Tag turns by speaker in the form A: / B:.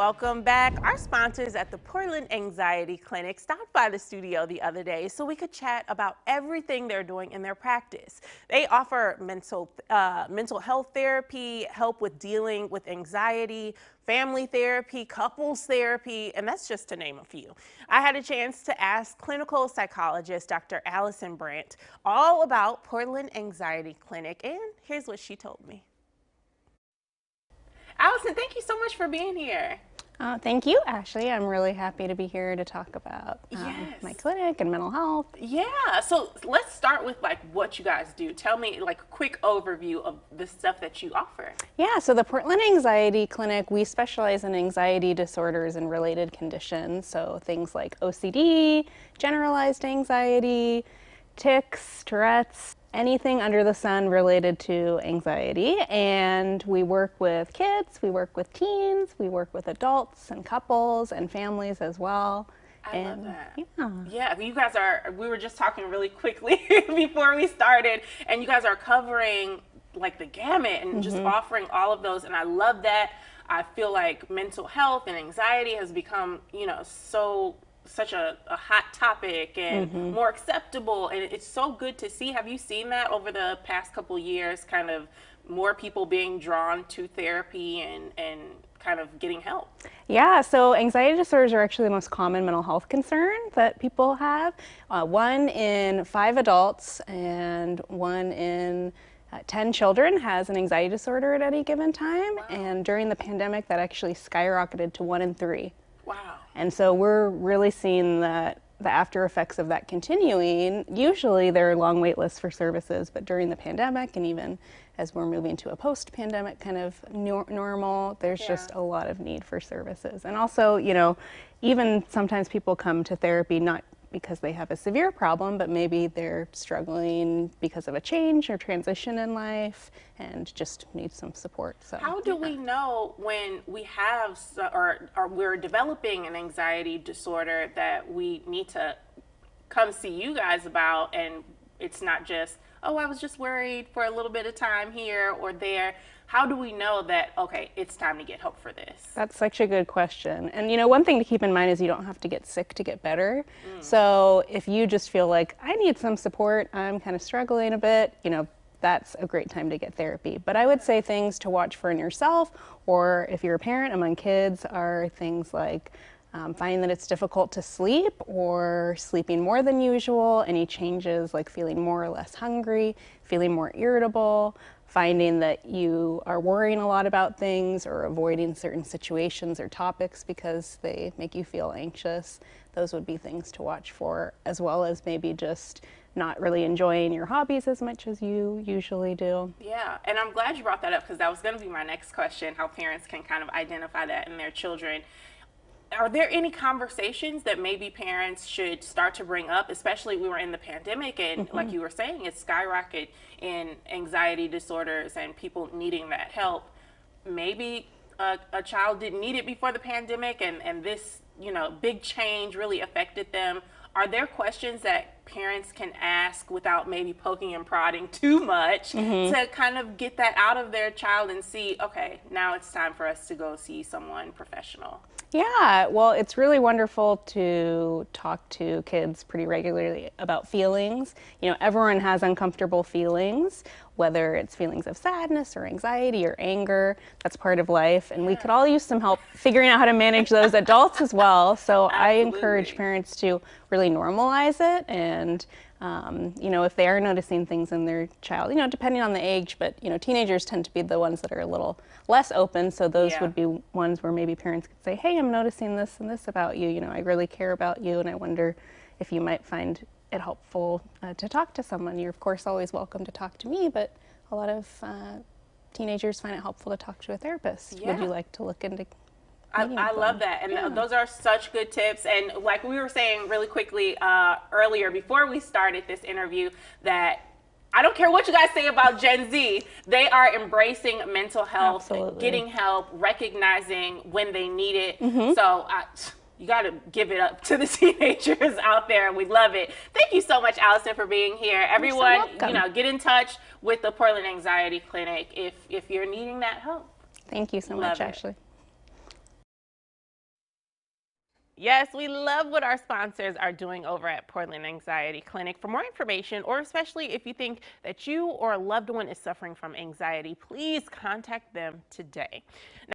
A: welcome back. Our sponsors at the Portland Anxiety Clinic stopped by the studio the other day so we could chat about everything they're doing in their practice. They offer mental health therapy, help with dealing with anxiety, family therapy, couples therapy, and that's just to name a few. I had a chance to ask clinical psychologist Dr. Allison Brandt all about Portland Anxiety Clinic, and here's what she told me. Allison, thank you so much for being here.
B: Thank you, Ashley. I'm really happy to be here to talk about my clinic and mental health.
A: Yeah, so let's start with like what you guys do. Tell me like a quick overview of the stuff that you offer.
B: Yeah, so the Portland Anxiety Clinic, we specialize in anxiety disorders and related conditions. So things like OCD, generalized anxiety, tics, Tourette's, anything under the sun related to anxiety. And we work with kids, we work with teens, we work with adults and couples and families as well.
A: I love that. Yeah, you guys we were just talking really quickly before we started, and you guys are covering like the gamut and just offering all of those, and I love that. I feel like mental health and anxiety has become, such a hot topic and more acceptable, and it's so good to see. Have you seen that over the past couple years, kind of more people being drawn to therapy and kind of getting help?
B: Yeah, so anxiety disorders are actually the most common mental health concern that people have. 1 in 5 adults and 1 in 10 children has an anxiety disorder at any given time. Wow. And during the pandemic, that actually skyrocketed to 1 in 3.
A: Wow.
B: And so we're really seeing the after effects of that continuing. Usually there are long wait lists for services, but during the pandemic and even as we're moving to a post-pandemic kind of normal, there's just a lot of need for services. And also, even sometimes people come to therapy not because they have a severe problem, but maybe they're struggling because of a change or transition in life and just need some support. So
A: how do we know when we have or we're developing an anxiety disorder that we need to come see you guys about, and it's not just, oh, I was just worried for a little bit of time here or there? How do we know that, okay, it's time to get help for this?
B: That's such a good question. And one thing to keep in mind is you don't have to get sick to get better. So if you just feel like, I need some support, I'm kind of struggling a bit, that's a great time to get therapy. But I would say things to watch for in yourself, or if you're a parent among kids, are things like finding that it's difficult to sleep or sleeping more than usual, any changes like feeling more or less hungry, feeling more irritable, finding that you are worrying a lot about things or avoiding certain situations or topics because they make you feel anxious. Those would be things to watch for, as well as maybe just not really enjoying your hobbies as much as you usually do.
A: Yeah, and I'm glad you brought that up because that was going to be my next question, how parents can kind of identify that in their children. Are there any conversations that maybe parents should start to bring up, especially we were in the pandemic and like you were saying, it's skyrocketed in anxiety disorders and people needing that help. Maybe a child didn't need it before the pandemic and this, big change really affected them. Are there questions that parents can ask without maybe poking and prodding too much to kind of get that out of their child and see, okay, now it's time for us to go see someone professional?
B: Yeah, well, it's really wonderful to talk to kids pretty regularly about feelings. Everyone has uncomfortable feelings, whether it's feelings of sadness or anxiety or anger. That's part of life, and we could all use some help figuring out how to manage those adults as well. So I encourage parents to really normalize it, and if they are noticing things in their child, depending on the age, but teenagers tend to be the ones that are a little less open, so those would be ones where maybe parents could say, hey, I'm noticing this and this about you, I really care about you, and I wonder if you might find it helpful to talk to someone. You're of course always welcome to talk to me, but a lot of teenagers find it helpful to talk to a therapist. Would you like to look into
A: I love that, and those are such good tips. And like we were saying really quickly earlier before we started this interview, that I don't care what you guys say about Gen Z, they are embracing mental health, getting help, recognizing when they need it. So you got to give it up to the teenagers out there. We love it. Thank you so much, Allison, for being here. Everyone, get in touch with the Portland Anxiety Clinic if you're needing that help.
B: Thank you so much, Ashley.
A: Yes, we love what our sponsors are doing over at Portland Anxiety Clinic. For more information, or especially if you think that you or a loved one is suffering from anxiety, please contact them today.